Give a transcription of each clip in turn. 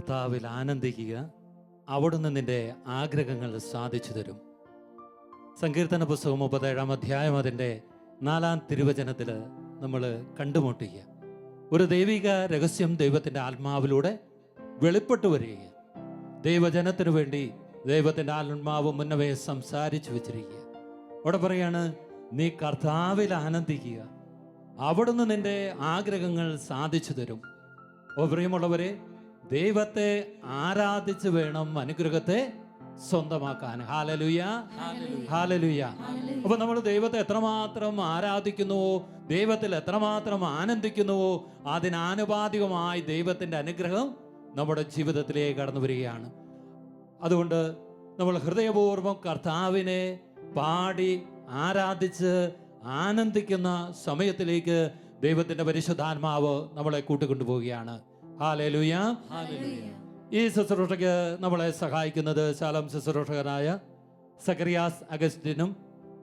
കർത്താവിൽ ആനന്ദിക്കുക, അവിടുന്ന് നിന്റെ ആഗ്രഹങ്ങൾ സാധിച്ചു തരും. സങ്കീർത്തന പുസ്തകം 37 അധ്യായം അതിൻ്റെ 4 തിരുവചനത്തിൽ നമ്മൾ കണ്ടുമുട്ടുക. ഒരു ദൈവിക രഹസ്യം ദൈവത്തിൻ്റെ ആത്മാവിലൂടെ വെളിപ്പെട്ടു വരിക. ദൈവജനത്തിനു വേണ്ടി ദൈവത്തിൻ്റെ ആത്മാവ് മുന്നവേ സംസാരിച്ചു വെച്ചിരിക്കുക. അവിടെ പറയാണ്, നീ കർത്താവിൽ ആനന്ദിക്കുക, അവിടുന്ന് നിന്റെ ആഗ്രഹങ്ങൾ സാധിച്ചു തരും. ഓ പ്രിയമുള്ളവരെ, ദൈവത്തെ ആരാധിച്ച് വേണം അനുഗ്രഹത്തെ സ്വന്തമാക്കാൻ. Hallelujah, hallelujah. അപ്പൊ നമ്മൾ ദൈവത്തെ എത്രമാത്രം ആരാധിക്കുന്നുവോ, ദൈവത്തിൽ എത്രമാത്രം ആനന്ദിക്കുന്നുവോ, അതിനാനുപാതികമായി ദൈവത്തിൻ്റെ അനുഗ്രഹം നമ്മുടെ ജീവിതത്തിലേക്ക് കടന്നു വരികയാണ്. അതുകൊണ്ട് നമ്മൾ ഹൃദയപൂർവ്വം കർത്താവിനെ പാടി ആരാധിച്ച് ആനന്ദിക്കുന്ന സമയത്തിലേക്ക് ദൈവത്തിൻ്റെ പരിശുദ്ധാത്മാവ് നമ്മളെ കൂട്ടിക്കൊണ്ടുപോവുകയാണ്. Hallelujah, hallelujah. ഈ ശുശ്രൂഷയ്ക്ക് നമ്മളെ സഹായിക്കുന്നത് ശാലോം ശുശ്രൂഷകനായ സക്കറിയാസ് അഗസ്റ്റിനും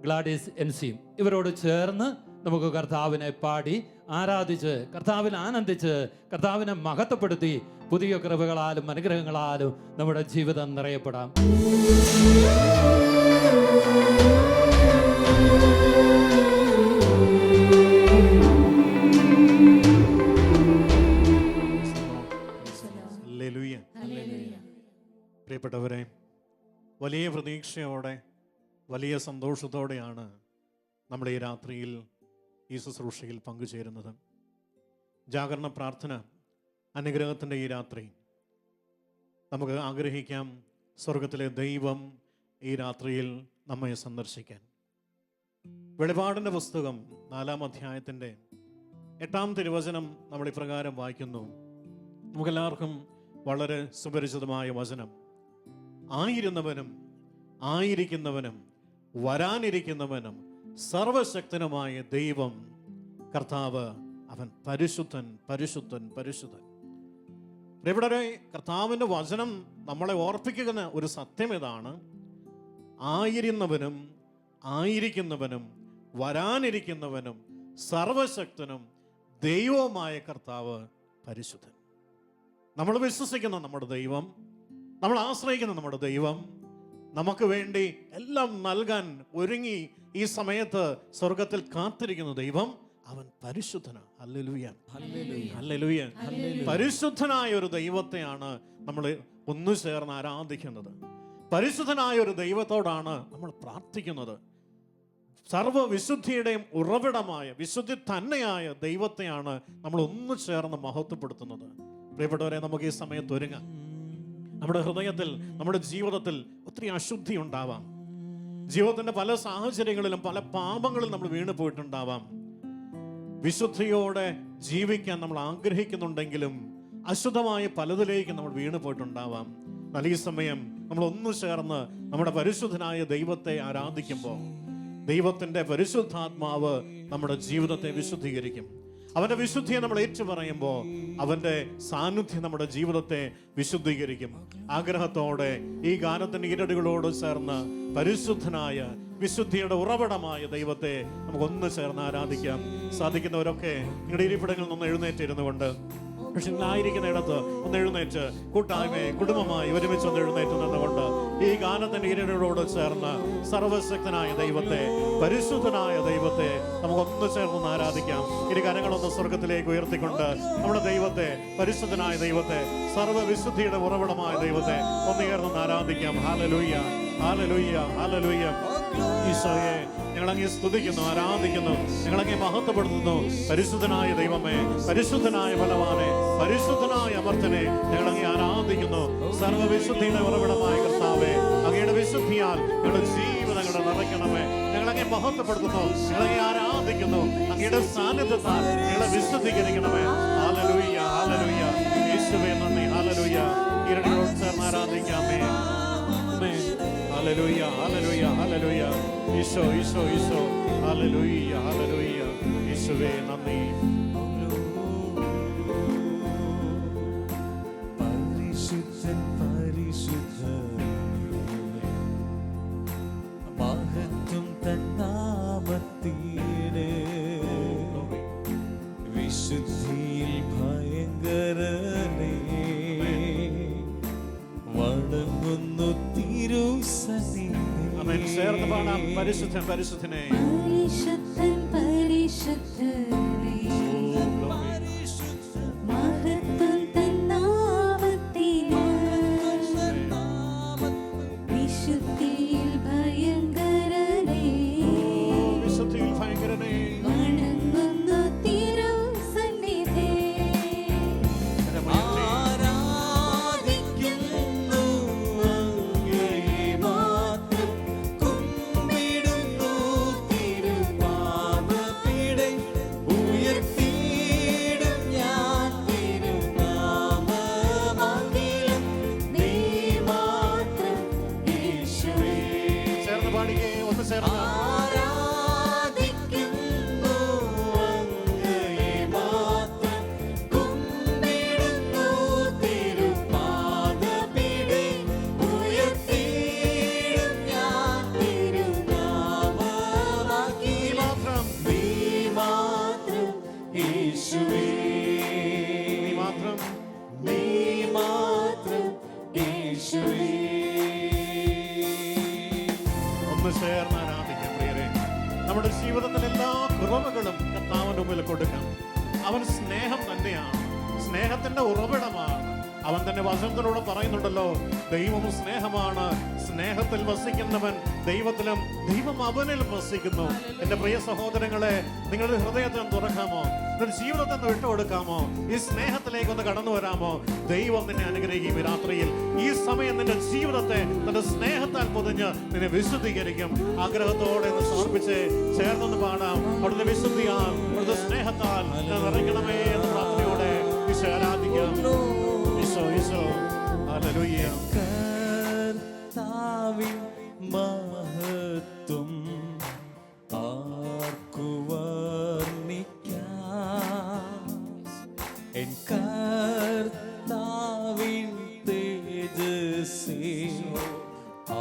ഗ്ലാഡിസ് എൻസിയും. ഇവരോട് ചേർന്ന് നമുക്ക് കർത്താവിനെ പാടി ആരാധിച്ച് കർത്താവിൽ ആനന്ദിച്ച് കർത്താവിനെ മഹത്വപ്പെടുത്തി പുതിയ കൃപകളാലും അനുഗ്രഹങ്ങളാലും നമ്മുടെ ജീവിതം നിറയപ്പെടാം. പ്രിയപ്പെട്ടവരെ, വലിയ പ്രതീക്ഷയോടെ വലിയ സന്തോഷത്തോടെയാണ് നമ്മൾ ഈ രാത്രിയിൽ ഈ ശുശ്രൂഷയിൽ പങ്കുചേരുന്നത്. ജാഗരണ പ്രാർത്ഥന അനുഗ്രഹത്തിൻ്റെ ഈ രാത്രി നമുക്ക് ആഗ്രഹിക്കാം സ്വർഗത്തിലെ ദൈവം ഈ രാത്രിയിൽ നമ്മെ സന്ദർശിക്കാൻ. വെളിപാടിൻ്റെ പുസ്തകം 4 അധ്യായത്തിൻ്റെ 8 തിരുവചനം നമ്മൾ ഇപ്രകാരം വായിക്കുന്നു. നമുക്കെല്ലാവർക്കും വളരെ സുപരിചിതമായ വചനം. ആയിരുന്നവനും ആയിരിക്കുന്നവനും വരാനിരിക്കുന്നവനും സർവശക്തനുമായ ദൈവം കർത്താവ്, അവൻ പരിശുദ്ധൻ, പരിശുദ്ധൻ, പരിശുദ്ധൻ. ഇവിടെ കർത്താവിൻ്റെ വചനം നമ്മളെ ഓർപ്പിക്കുന്ന ഒരു സത്യം ഇതാണ്: ആയിരുന്നവനും ആയിരിക്കുന്നവനും വരാനിരിക്കുന്നവനും സർവശക്തനും ദൈവവുമായ കർത്താവ് പരിശുദ്ധൻ. നമ്മൾ വിശ്വസിക്കുന്ന നമ്മുടെ ദൈവം, നമ്മൾ ആശ്രയിക്കുന്ന നമ്മുടെ ദൈവം നമുക്ക് വേണ്ടി എല്ലാം നൽകാൻ ഒരുങ്ങി ഈ സമയത്ത് സ്വർഗത്തിൽ കാത്തിരിക്കുന്ന ദൈവം, അവൻ പരിശുദ്ധനാണ്. Hallelujah, hallelujah. പരിശുദ്ധനായ ഒരു ദൈവത്തെയാണ് നമ്മൾ ഒന്നു ചേർന്ന് ആരാധിക്കുന്നത്. പരിശുദ്ധനായ ഒരു ദൈവത്തോടാണ് നമ്മൾ പ്രാർത്ഥിക്കുന്നത്. സർവ്വവിശുദ്ധിയുടെയും ഉറവിടമായ വിശുദ്ധി തന്നെയായ ദൈവത്തെയാണ് നമ്മൾ ഒന്നു ചേർന്ന് മഹത്വപ്പെടുത്തുന്നത്. പ്രിയപ്പെട്ടവരെ, നമുക്ക് ഈ സമയത്ത് ഒരുങ്ങാം. നമ്മുടെ ഹൃദയത്തിൽ, നമ്മുടെ ജീവിതത്തിൽ ഒത്തിരി അശുദ്ധി ഉണ്ടാവാം. ജീവിതത്തിന്റെ പല സാഹചര്യങ്ങളിലും പല പാപങ്ങളിലും നമ്മൾ വീണു പോയിട്ടുണ്ടാവാം. വിശുദ്ധിയോടെ ജീവിക്കാൻ നമ്മൾ ആഗ്രഹിക്കുന്നുണ്ടെങ്കിലും അശുദ്ധമായ പലതിലേക്ക് നമ്മൾ വീണു പോയിട്ടുണ്ടാവാം. എന്നാൽ ഈ സമയം നമ്മൾ ഒന്നു ചേർന്ന് നമ്മുടെ പരിശുദ്ധനായ ദൈവത്തെ ആരാധിക്കുമ്പോൾ ദൈവത്തിന്റെ പരിശുദ്ധാത്മാവ് നമ്മുടെ ജീവിതത്തെ വിശുദ്ധീകരിക്കും. അവന്റെ വിശുദ്ധിയെ നമ്മൾ ഏറ്റുപറയുമ്പോൾ അവന്റെ സാന്നിധ്യം നമ്മുടെ ജീവിതത്തെ വിശുദ്ധീകരിക്കും. ആഗ്രഹത്തോടെ ഈ ഗാനത്തിന്റെ ഈരടികളോട് ചേർന്ന് പരിശുദ്ധനായ വിശുദ്ധിയുടെ ഉറവിടമായ ദൈവത്തെ നമുക്ക് ഒന്ന് ചേർന്ന് ആരാധിക്കാം. സാധിക്കുന്നവരൊക്കെ നിങ്ങളുടെ ഇരിപ്പിടങ്ങളിൽ നിന്ന് എഴുന്നേറ്റിരുന്നു കൊണ്ട്, പക്ഷെ ഇന്നായിരിക്കുന്ന ഇടത്ത് ഒന്ന് എഴുന്നേറ്റ് കൂട്ടായ്മയെ കുടുംബമായി ഒരുമിച്ച് ഒന്ന് എഴുന്നേറ്റ് നിന്നുകൊണ്ട് ഈ ഗാനത്തിന്റെ ഈരടികളോട് ചേർന്ന് സർവശക്തനായ ദൈവത്തെ, പരിശുദ്ധനായ ദൈവത്തെ നമുക്കൊന്ന് ചേർന്ന് ആരാധിക്കാം. ഇരു കരങ്ങളൊന്ന് സ്വർഗത്തിലേക്ക് ഉയർത്തിക്കൊണ്ട് നമ്മുടെ ദൈവത്തെ, പരിശുദ്ധനായ ദൈവത്തെ, സർവ്വവിശുദ്ധിയുടെ ഉറവിടമായ ദൈവത്തെ ഒന്ന് ചേർന്ന് ആരാധിക്കാം. Hallelujah, hallelujah, hallelujah. ഈശോയെ, ഞങ്ങളങ്ങേ സ്തുതിക്കുന്നു, ആരാധിക്കുന്നു, ഞങ്ങളങ്ങേ മഹത്വപ്പെടുത്തുന്നു. പരിശുദ്ധനായ ദൈവമേ, പരിശുദ്ധനായ ബലവാനെ, പരിശുദ്ധനായ അമർത്തനെ ഞങ്ങളങ്ങേ ആരാധിക്കുന്നു. സർവ്വവിശുദ്ധിയുടെ ഉറവിടമായ കർത്താവേ, അങ്ങയുടെ വിശുദ്ധിയാൽ ഞങ്ങളുടെ ജീവിതങ്ങളെ നിറയ്ക്കണമേ. ഞങ്ങളങ്ങേ മഹത്വപ്പെടുത്തുന്നു, ഞങ്ങളങ്ങേ ആരാധിക്കുന്നു. അങ്ങയുടെ സാന്നിധ്യത്താൽ ഞങ്ങളെ വിശുദ്ധീകരിക്കണമേ. Hallelujah, hallelujah. യേശുവേ നന്ദി. ഹല്ലേലൂയ. ഇരടികളോട് ചേർന്ന് ആരാധിക്കാമേ. Hallelujah, hallelujah, hallelujah. Isho, Isho, Isho. Hallelujah, hallelujah. യേശുവേ നന്ദി. പരിശുദ്ധൻ, പരിശുദ്ധൻ, മഹത്വം തന്നാമത്തീനെ, വിശുദ്ധിയിൽ ഭയങ്കരനേ, സന്നിധി ആമേൻ. ചേർന്ന് പാടാം. പരിശുദ്ധൻ പരിശുദ്ധനെ. പരിശുദ്ധൻ പരിശുദ്ധനെ മഹത്വം തൻ നാമത്തിന് വിശുദ്ധിയിൽ ഭയങ്കരനെ വിശുദ്ധിയിൽ ഭയങ്കരനെ. വണങ്ങുന്നു തിരുസന്നിധി ആരാധിക്കുന്നു അങ്ങേ മാത്രം കുമ്പിടുന്നു തിരുനാമപീഠേ ഉയർത്തിയിടും ഞാൻ തിരുനാമമഖിലം നീ മാത്രം യേശുവേ ചേർന്ന് പാടിക്കേ. ഒന്ന് ചേർന്ന്. ആരാധിക്കുന്നു അങ്ങയെ മാത്രം കുമ്പിടുന്നു തിരുപാദപീഠേ ഉയർത്തിയിടും ഞാൻ തിരുനാമമഖിലം നീ മാത്രം യേശുവേ നീ മാത്രം. നീ മാത്രം യേശുവേ ഒന്ന് ചേർന്ന് ആരാധിക്കാം പ്രിയരെ. നമ്മുടെ ജീവിതത്തിൽ എല്ലാ കുറവുകളും കർത്താവിന്റെ മുമ്പിൽ കൊടുക്കാം. അവൻ സ്നേഹം തന്നെയാണ്, സ്നേഹത്തിന്റെ ഉറവിടമാണ്. അവൻ തന്നെ വചനത്തിലൂടെ പറയുന്നുണ്ടല്ലോ, ദൈവം സ്നേഹമാണ്, സ്നേഹത്തിൽ വസിക്കുന്നവൻ ദൈവത്തിലും ദൈവം അവനിലും വസിക്കുന്നു. എൻ്റെ പ്രിയ സഹോദരങ്ങളെ, നിങ്ങളുടെ ഹൃദയത്തെ ഒന്ന് തുറക്കാമോ? നിങ്ങളുടെ ജീവിതത്തെ ഒന്ന് വിട്ടുകൊടുക്കാമോ? ഈ സ്നേഹത്തിലേക്ക് ഒന്ന് കടന്നു വരാമോ? ദൈവം നിന്നെ അനുഗ്രഹിക്കും. ഈ രാത്രിയിൽ ഈ സമയം നിന്റെ ജീവിതത്തെ തന്റെ സ്നേഹത്താൽ പൊതിഞ്ഞ് നിന്നെ വിശുദ്ധീകരിക്കും. ആഗ്രഹത്തോടെ ഒന്ന് സമർപ്പിച്ച് ചേർന്നൊന്ന് പാടാം. അവിടുത്തെ വിശുദ്ധിയാൽ അവിടുത്തെ സ്നേഹത്താൽ നിറയ്ക്കണമേ എന്ന പ്രാർത്ഥനയോടെ ഈശോ ആരാധിക്കാം. ഈശോ ഈശോ ഹല്ലേലൂയ. കർത്താവിൻ മഹത്വം ആർക്കു വർണ്ണിക്കാം? എൻ കർത്താവിൻ തേജസ്സേ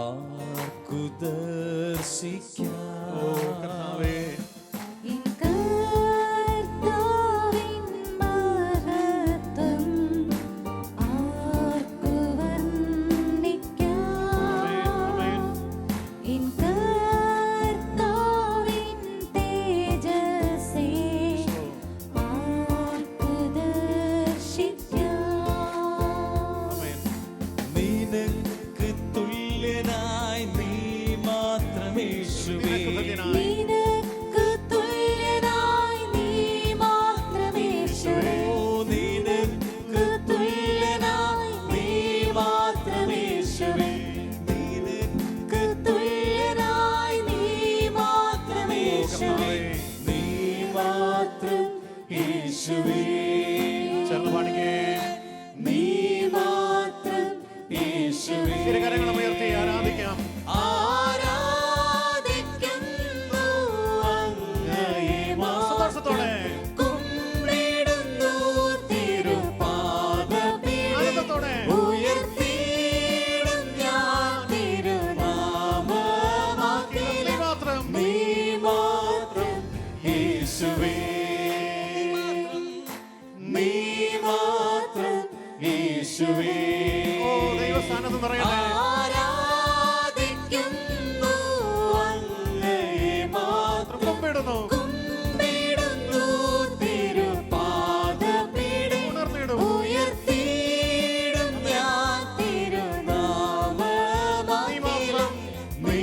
ആർക്കു ദർശിക്കാം? ഓ കർത്താവേ, എൻ കർത്താവിൻ മഹത്വം ആർക്കു വർണ്ണിക്കാം? എൻ കർത്താവിൻ തേജസ്സേ ആർക്കു ദർശിക്കാം? ആമേൻ. നിനക്ക് തുല്യനായി നീ മാത്രം യേശുവേ. നിനക്ക് തുല്യനായി നീ മാത്രം യേശുവേ. ഓ നിനക്ക് തുല്യനായി നീ മാത്രം യേശുവേ. നിനക്ക് തുല്യനായി നീ മാത്രം യേശുവേ. നീ മാത്രം യേശുവേ. ചേർന്ന് പാടിക്കേ. നീ മാത്രം യേശുവേ. ഇരുകരങ്ങളും ഉയർത്തി ആരാധിക്കാം. ആരാധിക്കുന്നു അങ്ങയെ മാത്രം സന്തോഷത്തോടെ കുമ്പിടുന്നു തിരുപാദപീഠേ ആനന്ദത്തോടെ ഉയർത്തിയിടും ഞാൻ തിരുനാമമഖിലം നീ മാത്രം. നീ മാത്രം യേശുവേ. നീ മാത്രം യേശുവേ. ഓ ദൈവസ്ഥാനത്ത് നിറയട്ടെ. ആരാധിക്കുന്നു അങ്ങയെ മാത്രം കുമ്പിടുന്നു, കുമ്പിടുന്നു തിരുപാദപീഠേ ഉണർന്നിടും. ഉയർത്തിയിടും ഞാൻ തിരുനാമമഖിലം നീ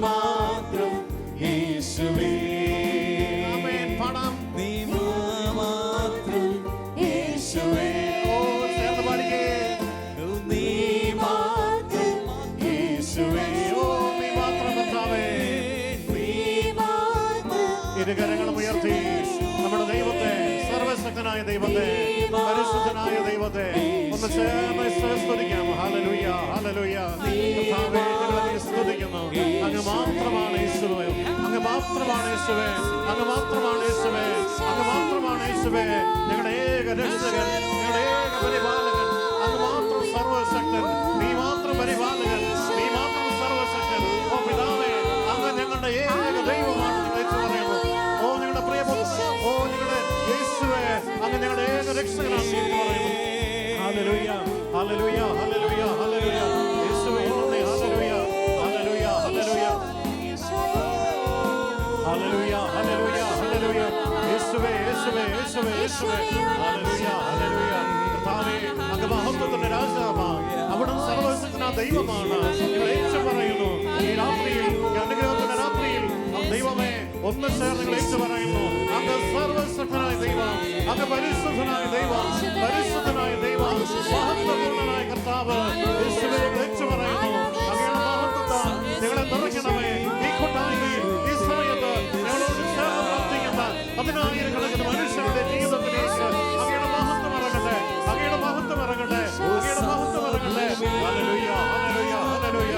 മാത്രം യേശുവേ. ആമേൻ. പാടാം. നീ മാത്രം യേശുവേ. ഓ ചേർന്ന് പാടിക്കേ. നീ മാത്രം യേശുവേ. ഓ നീ മാത്രം കർത്താവേ. നീ മാത്രം ഇരുകരങ്ങളും ഉയർത്തി നമ്മുടെ ദൈവത്തെ, സർവശക്തനായ ദൈവത്തെ, പരിശുദ്ധനായ ദൈവത്തെ ഒന്ന് ചേർന്ന് സ്തുതിക്കാം. Hallelujah hallelujah. കർത്താവേ, ഞങ്ങളെ നീ സ്തുതിക്കുന്നു. അങ്ങ് മാത്രമാണ് യേശുവേ, അങ്ങ് മാത്രമാണ് യേശുവേ, അങ്ങ് മാത്രമാണ് യേശുവേ, അങ്ങ് മാത്രമാണ് യേശുവേ. ഞങ്ങളുടെ ഏക രക്ഷകൻ, ഞങ്ങളുടെ ഏക പരിപാലകൻ, അങ്ങ് മാത്രം സർവശക്തൻ, നീ മാത്രം പരിപാലകൻ, നീ മാത്രം സർവശക്തൻ. ഓ പിതാവേ, അങ്ങ് ഞങ്ങളുടെ ഏക ദൈവമാണ് എന്ന് പറയുന്നു. ഓ ഞങ്ങളുടെ പ്രിയപുത്രൻ, ഓ ഞങ്ങളുടെ യേശുവേ, അങ്ങ് ഞങ്ങളുടെ ഏക രക്ഷകനാണ് എന്ന് പറയുന്നു. Hallelujah hallelujah hallelujah hallelujah. യേശുവേ നന്ദി. ഹല്ലേലൂയ യേശുവേ യേശുവേ യേശുവേ ഹല്ലേലൂയ ഹല്ലേലൂയ കർത്താവേ അങ്ങ് മഹത്വത്തിന്റെ രാജാവാണ് അവിടുന്ന് സർവ്വശക്തനായ ദൈവമാണ് ഞങ്ങൾ ഏറ്റുപറയുന്നു ഈ രാത്രിയിൽ ഈ അനുഗ്രഹത്തിന്റെ രാത്രിയിൽ ദൈവമേ ഒന്ന് ചേർന്ന് ഞങ്ങൾ ഏറ്റുപറയുന്നു അങ്ങ് സർവ്വശക്തനായ ദൈവം അങ്ങ് പരിശുദ്ധനായ ദൈവം പരിശുദ്ധനായ ദൈവം മഹത്വപൂർണ്ണനായ കർത്താവ് യേശുവേ ഞങ്ങൾ ഏറ്റുപറയുന്നു അങ്ങയുടെ മഹത്വത്താൽ ഞങ്ങളെ നിറയ്ക്കണമേ ഈ കൂട്ടായ്മയിൽ ഈ സമയത്ത് ഞങ്ങളോട് ചേർന്ന് പ്രാർത്ഥിക്കുന്ന അതിനായിരക്കണക്കിന് മനുഷ്യരുടെ ജീവിതത്തിലേക്ക് അങ്ങയുടെ മഹത്വം ഇറങ്ങട്ടെ അങ്ങയുടെ മഹത്വം ഇറങ്ങട്ടെ അങ്ങയുടെ മഹത്വം ഇറങ്ങട്ടെ ഹല്ലേലൂയ ഹല്ലേലൂയ ഹല്ലേലൂയ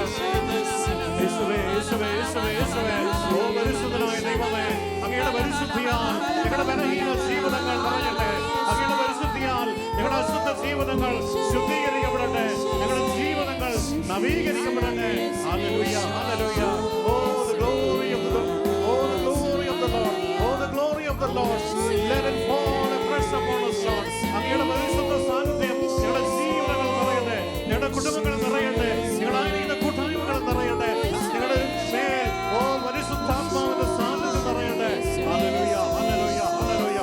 യേശുവേ യേശുവേ യേശുവേ യേശുവേ ഓ പരിശുദ്ധനായ ദൈവമേ അങ്ങയുടെ പരിശുദ്ധിയാൽ ഞങ്ങളുടെ ബലഹീന ജീവിതങ്ങൾ നിറയട്ടെ അങ്ങയുടെ പരിശുദ്ധിയാൽ ഞങ്ങളുടെ അശുദ്ധ ജീവിതങ്ങൾ ശുദ്ധീകരിക്കപ്പെടട്ടെ ഞങ്ങളുടെ ജീവിതങ്ങൾ നവീകരിക്കപ്പെടട്ടെ hallelujah hallelujah oh the glory of the Lord oh the glory of the Lord let it fall afresh upon us Lord അങ്ങയുടെ പരിശുദ്ധ സാന്നിധ്യം ഞങ്ങളുടെ ജീവിതങ്ങൾ നിറയട്ടെ ഞങ്ങളുടെ കുടുംബങ്ങൾ നിറയട്ടെ ഞങ്ങളായിരിക്കുന്ന കൂട്ടായ്മകൾ നിറയട്ടെ ഞങ്ങളുടെ മേൽ ഓ പരിശുദ്ധാത്മാവിന്റെ സാന്നിധ്യം നിറയട്ടെ hallelujah hallelujah hallelujah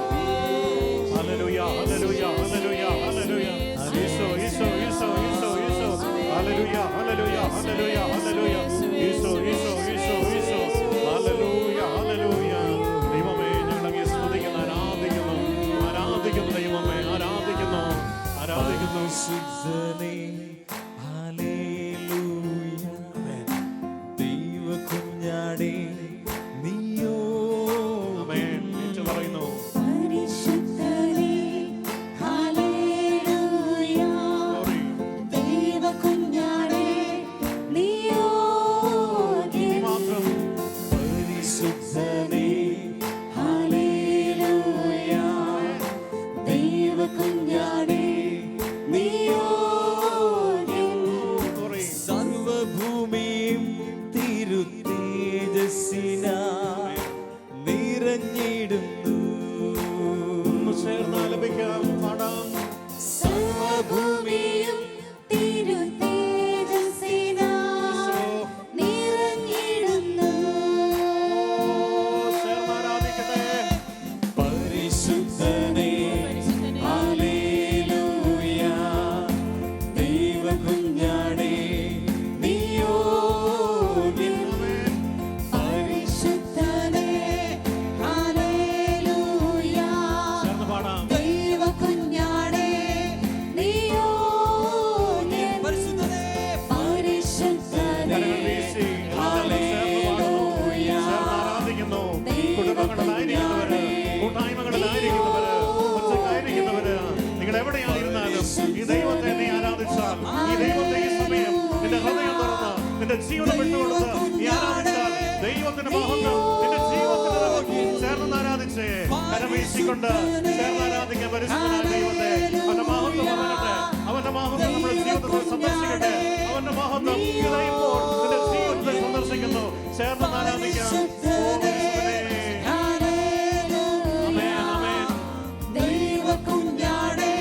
hallelujah hallelujah hallelujah hallelujah Isho Isho Isho Isho Isho hallelujah hallelujah hallelujah hallelujah Isho Isho Isho Isho hallelujah ഹല്ലേലൂയ ദൈവമേ ഞങ്ങൾ അങ്ങേ സ്തുതിക്കുന്നു ആരാധിക്കുന്നു ദൈവമേ ആരാധിക്കുന്നു ശുദ്ധനേ ഹല്ലേലൂയ ദൈവ കുഞ്ഞാടേ നീയോ ആമേൻ എന്ന് പറയുന്നു പരിശുദ്ധനേ ഹല്ലേലൂയ ദൈവകുഞ്ഞാടേ നീയോഗ്യൻ മാത്രം പരിശുദ്ധനേ ഹല്ലേലൂയ ദൈവകുഞ്ഞാടേ നീയോഗ്യൻ സർവഭൂമിയും തിരുതേജസ്സിനാൽ നിറഞ്ഞിടുന്നു ഒന്ന് ചേർന്ന് ആലപിക്കാം പാടാം സർവഭൂമിയും തിരുതേജസ്സിനാൽ നിറഞ്ഞിടുന്നു ചേർന്ന് ആരാധിക്കട്ടെ പരിശുദ്ധനേ ഹല്ലേലൂയ ദൈവകുഞ്ഞാടേ നീയോഗ്യൻ പരിശുദ്ധനേ ഹല്ലേലൂയ ചേർന്ന് പാടാം ദൈവകുഞ്ഞാടേ നീയോഗ്യൻ പരിശുദ്ധനേ കരങ്ങൾ വീശി ചേർന്ന് ആരാധിക്കുന്നു കുടുംബങ്ങളിലായിരിക്കുന്നവര് കൂട്ടായ്മകളിലായിരിക്കുന്നവര് ഒറ്റക്കായിരിക്കുന്നവര് നിങ്ങൾ എവിടെയായിരുന്നാലും ഈ ദൈവത്തെ നീ ആരാധിച്ചാൽ ഈ ദൈവത്തെ ഈ സമയം നിന്റെ ഹൃദയം തുറന്ന് നിന്റെ ജീവിതം വിട്ടുകൊടുത്ത് നീ ആരാധിച്ചാൽ ദൈവത്തിന്റെ മഹത്വം നിന്റെ ജീവിതത്തിൽ ചേർന്ന് ആരാധിച്ചേ കരം വീശിക്കൊണ്ട് ചേർന്ന് ആരാധിക്കാൻ പരിശുദ്ധനായ ദൈവത്തെ അവന്റെ മഹത്വം വരട്ടെ അവന്റെ മഹത്വം നമ്മുടെ ജീവിതത്തിൽ സന്ദർശിക്കട്ടെ അവന്റെ മഹത്വം ഇതാ ഇപ്പോൾ നിന്റെ ജീവിതത്തെ സന്ദർശിക്കുന്നു ചേർന്ന് ആരാധിക്കാം ഓ യേശുവേ. ആമേൻ ആമേൻ ദൈവകുഞ്ഞാടേ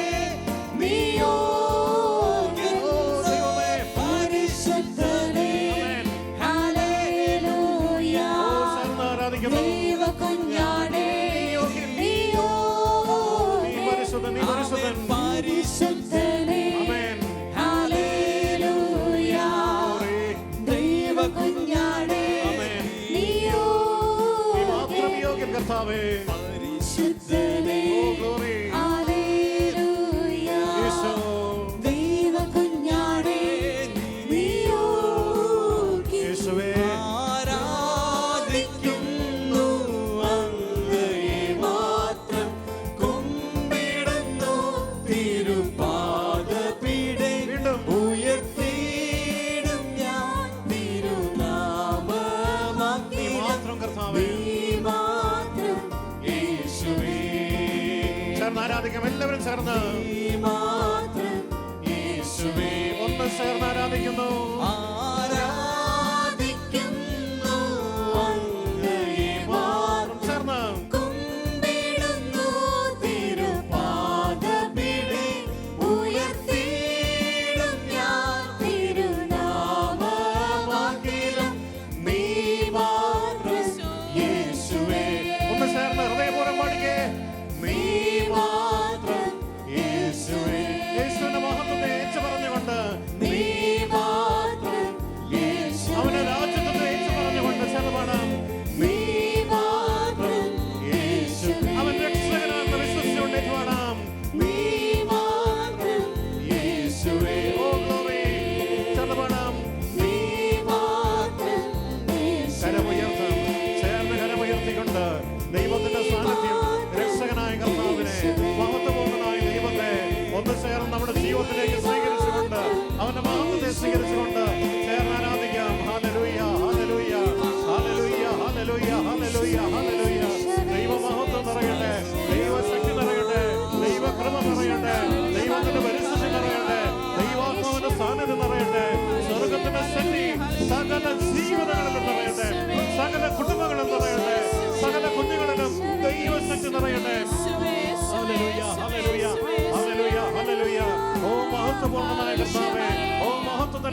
നീയോഗ്യൻ ഓ ദൈവമേ പരിശുദ്ധനേ ആമേൻ ഹല്ലേലൂയ ഓ ചേർന്ന് ആരാധിക്കുന്നു ദൈവകുഞ്ഞാടേ നീ നീയോഗ്യൻ പരിശുദ്ധൻ നീ പരിശുദ്ധൻ പരിശുദ്ധനേ ആമേൻ ഹല്ലേലൂയ glory. ദൈവകുഞ്ഞാടേ ആമേൻ നീ നീയോഗ്യൻ മാത്രം യോഗ്യൻ കർത്താവേ പരിശുദ്ധനേ ഓ glory. ഹല്ലേലൂയ യേശു ദൈവകുഞ്ഞാടേ നീയോഗ്യൻ യേശുവേ ആരാധിക്കുന്നു അങ്ങയെ മാത്രം കുമ്പിടുന്നു തിരുപാദപീഠേ വീണ്ടും ഉയർത്തിയിടും ഞാൻ നീ തിരുനാമമാക്കി മാത്രം കർത്താവേ മാത്രം യേശുവേ ചേർന്ന് ആരാധിക്കാം എല്ലാവരും ചേർന്ന് മാത്രം യേശുവേ ഒന്ന് ചേർന്ന് ആരാധിക്കുന്നു ആരാധിക്കുന്നു അങ്ങയെ മാത്രം ചേർന്ന് കുമ്പിടുന്നു തിരുപാദപീഠേ ഉയർത്തിയിടും ഞാൻ തിരുനാമമാകിലും നീ മാത്രം യേശുവേ ഒന്ന് ചേർന്ന് ഹൃദയപൂർവ്വം പാടിക്കേ നീ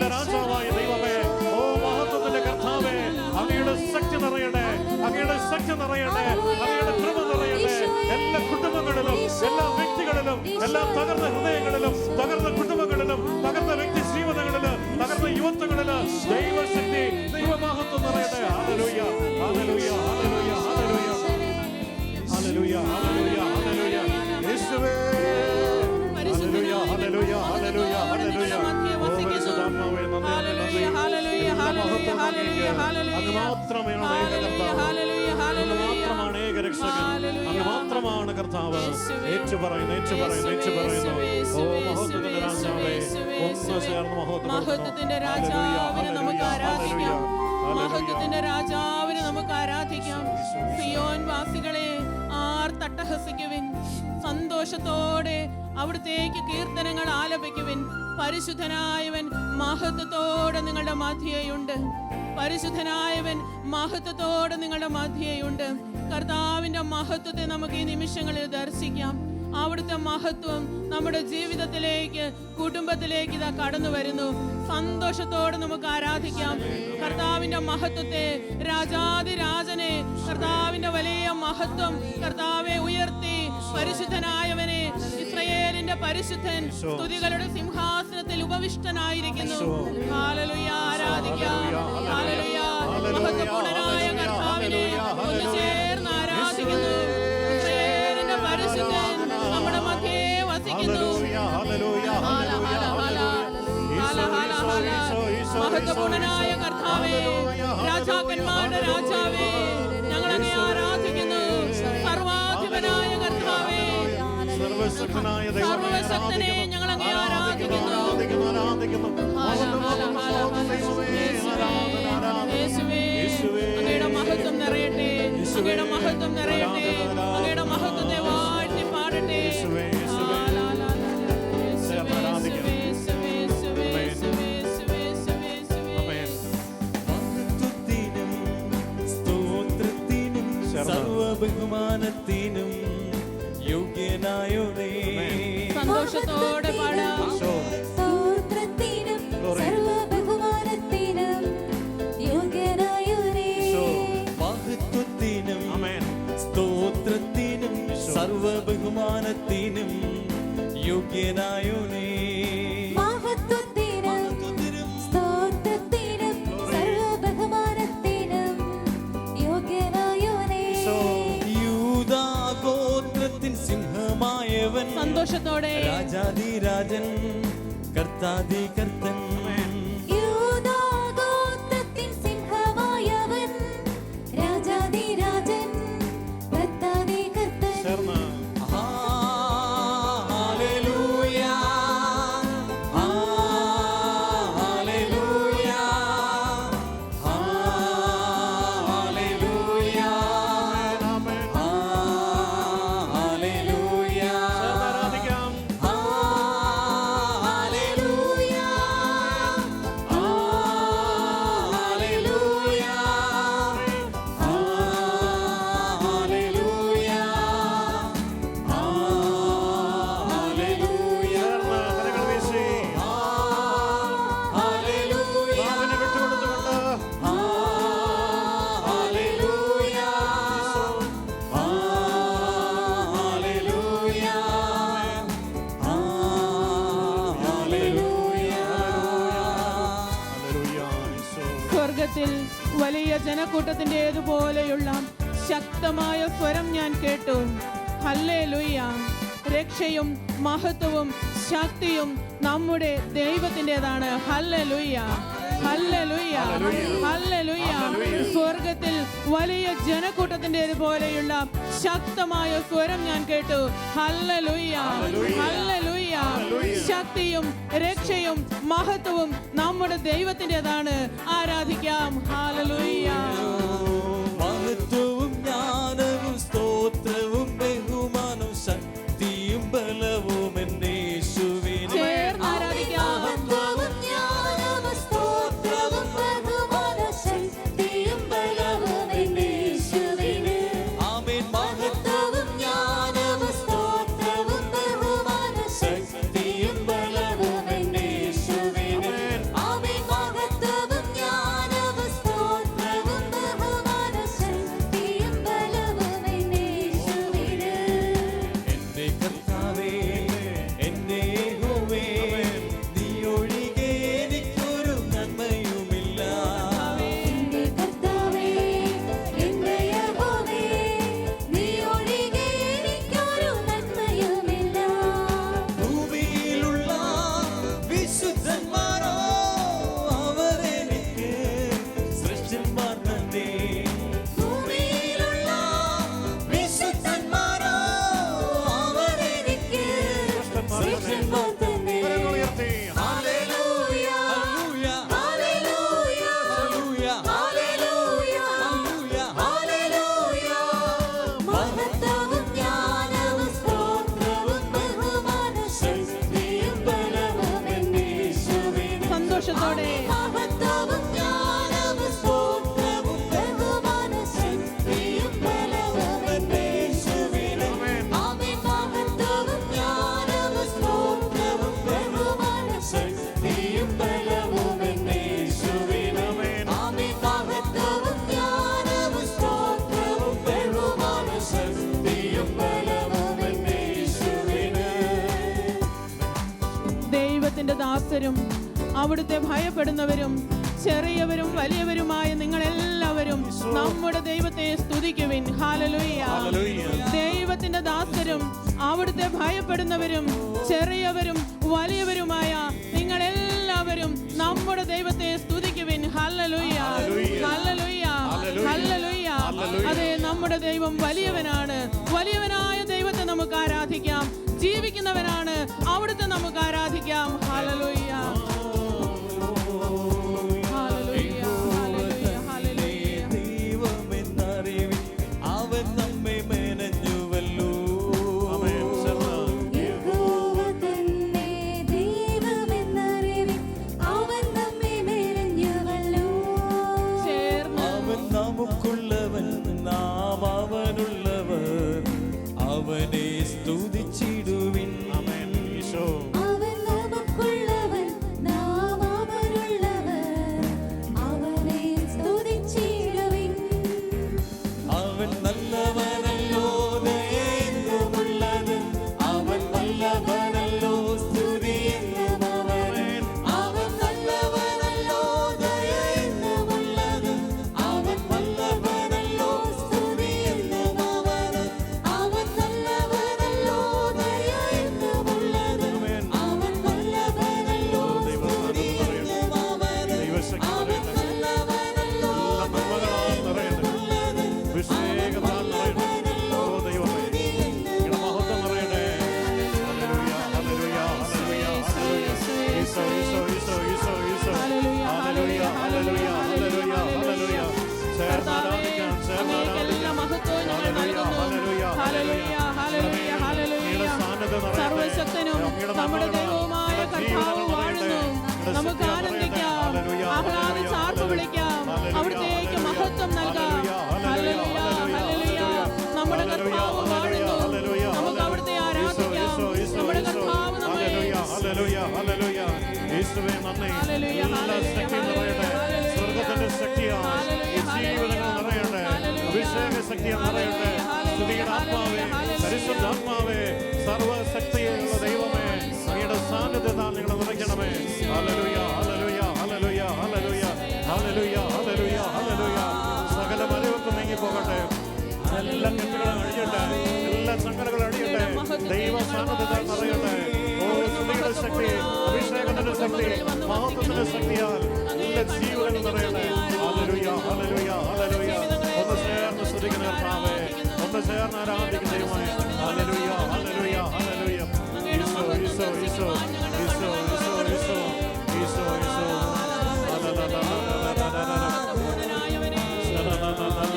മഹത്വത്തിന്റെ രാജാവായ ദൈവമേ, ഓ മഹത്വത്തിന്റെ കർത്താവേ, അങ്ങയുടെ ശക്തി നിറയട്ടെ, അങ്ങയുടെ ശക്തി നിറയട്ടെ, അങ്ങയുടെ കൃപ നിറയട്ടെ. എല്ലാ കുടുംബങ്ങളിലും, എല്ലാ വ്യക്തികളിലും, എല്ലാ തകർന്ന ഹൃദയങ്ങളിലും, തകർന്ന കുടുംബങ്ങളിലും, തകർന്ന വ്യക്തി ജീവിതങ്ങളിലും, തകർന്ന യുവത്വങ്ങളിലും ദൈവശക്തി, ദൈവമഹത്വം നിറയട്ടെ. Hallelujah, hallelujah, hallelujah, hallelujah, hallelujah, hallelujah, hallelujah. യേശുവേ, ഹല്ലേലൂയ, ഹല്ലേലൂയ, ഹല്ലേലൂയ, ഹല്ലേലൂയ. ഓ പരിശുദ്ധാത്മാവേ, നന്ദി, നന്ദി. അങ്ങ് മാത്രമാണ് ഏക കർത്താവ്, അങ്ങ് മാത്രമാണ് ഏക രക്ഷകൻ, അങ്ങ് മാത്രമാണ് കർത്താവ്. ഏറ്റുപറയുന്നു, ഏറ്റുപറയുന്നു, ഏറ്റുപറയുന്നു. ഓ മഹത്വത്തിന്റെ രാജാവേ, ഒന്ന് ചേർന്ന് മഹത്വത്തിന്റെ രാജാവിനെ നമുക്ക് ആരാധിക്കാം. മഹത്വത്തിന്റെ രാജാവിനെ നമുക്ക് ആരാധിക്കാം. സിയോൻ വാസികളെ ആർത്തട്ടഹസിക്കുവിൻ, സന്തോഷത്തോടെ അവിടുത്തേക്ക് കീർത്തനങ്ങൾ ആലപിക്കുവിൻ. പരിശുദ്ധനായവൻ മഹത്വത്തോടെ നിങ്ങളുടെ മധ്യയുണ്ട്. പരിശുദ്ധനായവൻ മഹത്വത്തോടെ നിങ്ങളുടെ മധ്യയുണ്ട്. കർത്താവിന്റെ മഹത്വത്തെ നമുക്ക് ഈ നിമിഷങ്ങളിൽ ദർശിക്കാം. അവിടുത്തെ മഹത്വം നമ്മുടെ ജീവിതത്തിലേക്ക്, കുടുംബത്തിലേക്ക് ഇതാ കടന്നു വരുന്നു. സന്തോഷത്തോടെ നമുക്ക് ആരാധിക്കാം കർത്താവിന്റെ മഹത്വത്തെ. രാജാതിരാജനെ, കർത്താവിന്റെ വലിയ മഹത്വം കർത്താവെ ഉയർത്തി. പരിശുദ്ധനായവനെ, ഇസ്രായേലിന്റെ പരിശുദ്ധൻ സ്തുതികളുടെ സിംഹാസനത്തിൽ ഉപവിഷ്ടനായിരിക്കുന്നു. ഹല്ലേലൂയ, ആരാധിക്കാം. ഹല്ലേലൂയ, മഹത്വപൂർണ്ണനായ കർത്താവിനെ ഒന്ന് ചേർന്ന് ആരാധിക്കുന്നു. ഇസ്രായേലിന്റെ പരിശുദ്ധൻ നമ്മുടെ മധ്യേ വസിക്കുന്നു. മഹത്വപൂർണ്ണനായ കർത്താവേ, രാജാക്കന്മാരുടെ രാജാവേ, ഞങ്ങൾ അങ്ങേ ആരാധിക്കുന്നു. സർവാധിപനായ കർത്താവേ, സർവശക്തനെ ഞങ്ങൾ അങ്ങേ ആരാധിക്കുന്നു. യേശുവേ, അങ്ങയുടെ മഹത്വം നിറയട്ടെ, അങ്ങയുടെ മഹത്വം നിറയട്ടെ, അങ്ങയുടെ മഹത്വത്തെ വാഴ്ത്തി പാടട്ടെ. സർവബഹുമാനത്തിനും യോഗ്യനായോനേ. സന്തോഷത്തോടെ പാടാം. സ്തോത്രത്തിനും സർവ്വബഹുമാനത്തിനും യോഗ്യനായോനേ. മഹത്വത്തിനും സ്തോത്രത്തിനും സർവബഹുമാനത്തിനും യോഗ്യനായോനേ. മഹത്വത്തിനും സ്തോത്രത്തിനും സർവ്വബഹുമാനത്തിനും യോഗ്യനായോനേ. യൂദാഗോത്രത്തിൻ സിംഹമായവൻ, സന്തോഷത്തോടെ രാജാധിരാജൻ, കർത്താധി കർത്തൻ. യൂദാഗോത്രത്തിൻ സിംഹമായവൻ, രാജാധിരാജൻ, കർത്താധി കർത്തൻ. ചേർന്ന് ഹല്ലേലൂയ, ഹല്ലേലൂയ, ഹല്ലേലൂയ, ഹല്ലേലൂയ. ആരാധിക്കാം. ഹല്ലേലൂയ, ഹല്ലേലൂയ, ഹല്ലേലൂയ, ഹല്ലേലൂയ, ചേർന്ന് കരങ്ങൾ വീശി ഹല്ലേലൂയ, നാവിനെ വിട്ടുകൊടുത്തുകൊണ്ട് ഹല്ലേലൂയ, ഹല്ലേലൂയ, ഹല്ലേലൂയ, യേശു. സ്വർഗത്തിൽ വലിയ ജനക്കൂട്ടത്തിൻ്റെതുപോലെയുള്ള ശക്തമായ സ്വരം ഞാൻ കേട്ടു. ഹല്ലേലൂയ, രക്ഷയും മഹത്വവും ശക്തിയും നമ്മുടെ ദൈവത്തിൻ്റെതാണ്. Hallelujah, hallelujah, hallelujah. സ്വർഗത്തിൽ വലിയ ജനക്കൂട്ടത്തിൻ്റെതുപോലെയുള്ള ശക്തമായ സ്വരം ഞാൻ കേട്ടു. Hallelujah, hallelujah. ശക്തിയും രക്ഷയും മഹത്വവും നമ്മുടെ ദൈവത്തിൻ്റെതാണ്. ആരാധിക്കാം. ഹല്ലേലൂയ. മഹത്വവും ജ്ഞാനവും സ്തോത്രവും ബഹുമാനവും ശക്തിയും ബലവും എന്റെ യേശുവിനെ. ചേർന്ന് ആരാധിക്കാം. മഹത്വവും ജ്ഞാനവും സ്തോത്രവും ബഹുമാനവും ശക്തിയും ബലവും എന്റെ യേശുവിന്. ആമേൻ. മഹത്വവും ജ്ഞാനവും സ്തോത്രവും ബഹുമാനവും ശക്തിയും ബലവും എന്റെ യേശുവിന്. ആമേൻ. അവിടുത്തെ ഭയപ്പെടുന്നവരും ചെറിയവരും വലിയവരുമായ നിങ്ങളെല്ലാവരും നമ്മുടെ ദൈവത്തെ സ്തുതിക്കുവിൻ. ഹല്ലേലൂയ. ദൈവത്തിന്റെ ദാസരും അവിടുത്തെ ഭയപ്പെടുന്നവരും ചെറിയവരും വലിയവരുമായ നിങ്ങളെല്ലാവരും നമ്മുടെ ദൈവത്തെ സ്തുതിക്കുവിൻ. Hallelujah, hallelujah, hallelujah. അതെ, നമ്മുടെ ദൈവം വലിയവനാണ്. വലിയവനായ ദൈവത്തെ നമുക്ക് ആരാധിക്കാം. ജീവിക്കുന്നവനാണ്, അവിടുത്തെ നമുക്ക് ആരാധിക്കാം. ഹല്ലേലൂയ. നമുക്കുള്ളവൻ നാം അവനുള്ളവർ അവനെ സ്തുതിച്ചിടുവിൻ. ആമേൻ. ഈശോ അവൻ നമുക്കുള്ളവൻ നാം അവനുള്ളവർ അവനെ സ്തുതിച്ചിടുവിൻ. അവൻ നല്ലവനല്ലോ ദയയെന്നുമുള്ളത് അവൻ വല്ലഭനല്ലോ സ്തുതി എന്നും അവൻ. അവൻ നല്ലവനല്ലോ ദയയെന്നുമുള്ളത് അവൻ വല്ലഭനല്ലോ സ്തുതി എന്നും അവൻ. അവൻ നല്ലവനല്ലോ ദയയെന്നുമുള്ളത് അവൻ വല്ലഭനല്ലോ സ്തുതി എന്നും അവൻ. ദൈവശക്തി അവൻ നല്ലവനല്ലോ നന്മകളാൽ നിറയട്ടെ, അഭിഷേകത്താൽ നിറയട്ടെ. ഓ ദൈവമേ, നിങ്ങളുടെ മഹത്വം നിറയട്ടെ. Hallelujah, hallelujah, hallelujah, hallelujah. Isho, Isho, Isho, Isho, Isho. Hallelujah, hallelujah, hallelujah, ഹല്ലേലൂയ. ചേർന്ന് ആരാധിക്കാം, ചേർന്ന് എല്ലാ ആരാധിക്കാം. മഹത്വവും ഞങ്ങൾ നൽകുന്നു. ഹല്ലേലൂയ, ഹല്ലേലൂയ, ഹല്ലേലൂയ. സർവശക്തനും നമ്മുടെ ദൈവവുമായ കർത്താവ് വാഴുന്നു. നമുക്ക് ആനന്ദിക്കാം, ആഹ്ലാദിച്ച് ആർപ്പ് വിളിക്കാം, അവിടുത്തേക്ക് മഹത്വം നൽകാം. Hallelujah, hallelujah. നമ്മുടെ കർത്താവ് വാഴുന്നു. നമുക്ക് അവിടുത്തെ ആരാധിക്കാം. നമ്മുടെ കർത്താവ് നമ്മെ ഹല്ലേലൂയ, ഹല്ലേലൂയ. യേശുവേ നന്ദി. ഹല്ലേലൂയ, എല്ലാ ശക്തിയും നിറയട്ടെ. സ്വർഗ്ഗത്തിന്റെ ശക്തിയാണ് ഈ ജീവിതങ്ങൾ നിറയട്ടെ. അഭിഷേക ശക്തിയാണ് നിറയട്ടെ. സ്തുതിയുടെ ആത്മാവേ, പരിശുദ്ധാത്മാവേ, സർവശക്തിയുള്ള ദൈവമേ, അങ്ങയുടെ സാന്നിധ്യത്താൽ നിങ്ങൾ നിറയ്ക്കണമേ. Hallelujah, hallelujah, hallelujah, hallelujah, hallelujah, hallelujah, hallelujah. സകല മരവെപ്പ് നീങ്ങിപ്പോകട്ടെ. എല്ലാ കെട്ടുകളും അഴിയട്ടെ, എല്ലാ സംഘടനകളും അഴിയട്ടെ. ദൈവ സാന്നിധ്യത്താൽ നിറയട്ടെ. ഓ സ്തുതിയുടെ ശക്തി, അഭിഷേകത്തിന്റെ ശക്തി, മഹത്വത്തിന്റെ ശക്തിയാൽ എല്ലാ ജീവിതങ്ങളും നിറയട്ടെ. Hallelujah, hallelujah, hallelujah. ഒന്ന് ചേർന്ന് സ്തുതിക്കുന്ന കർത്താവേ, ഒന്ന് ചേർന്ന് ആരാധിക്കുന്ന ദൈവമേ. Hallelujah, hallelujah, hallelujah. Isho, Isho, Isho, Isho, Isho, Isho, Isho, Isho. പൂർണ്ണനായവനെ, ആരാധന,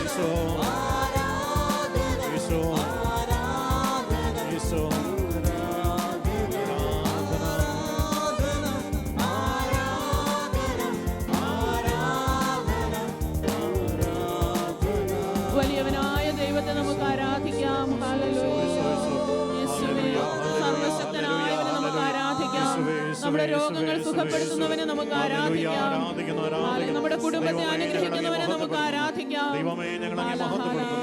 ഈശോ, ഈശോ, ഈശോ. വലിയവനായ ദൈവത്തെ നമുക്ക് ആരാധിക്കാം. ഹല്ലേലൂയ. യേശുവേ, സർവശക്തനായവനെ നമുക്ക് ആരാധിക്കാം. നമ്മുടെ രോഗങ്ങൾ സുഖപ്പെടുത്തുന്നവനെ നമുക്ക് ആരാധിക്കാം. നമ്മുടെ കുടുംബത്തെ അനുഗ്രഹിക്കുന്നവനെ നമുക്ക് ആരാധിക്കാം. ദൈവമേ, ഞങ്ങൾ അങ്ങേ മഹത്വപ്പെടുത്തുന്നു.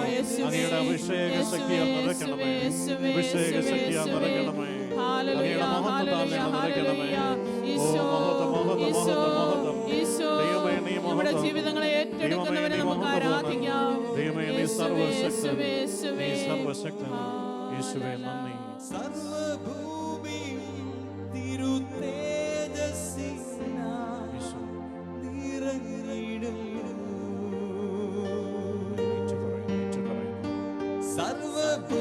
അങ്ങയുടെ അഭിഷേക ശക്തിയാൽ നിറയ്ക്കണമേ. അഭിഷേക ശക്തിയാൽ നിറയ്ക്കണമേ. അങ്ങയുടെ മഹത്വത്താൽ ഞങ്ങൾ നിറയ്ക്കണമേ. ഓ മഹത്വം, മഹത്വം, മഹത്വം, മഹത്വം. ദൈവമേ, നീ നമ്മുടെ മഹത്വം. ജീവിതങ്ങളെ ഏറ്റെടുക്കുന്നവനെ നമുക്ക് ആരാധിക്കാം. ദൈവമേ, നീ സർവശക്തൻ, നീ യേശുവേ, സർവശക്തൻ. യേശുവേ നന്ദി. സർവഭൂമിയും തിരുതേജസ്സിനാൽ യേശു. സർവഭൂ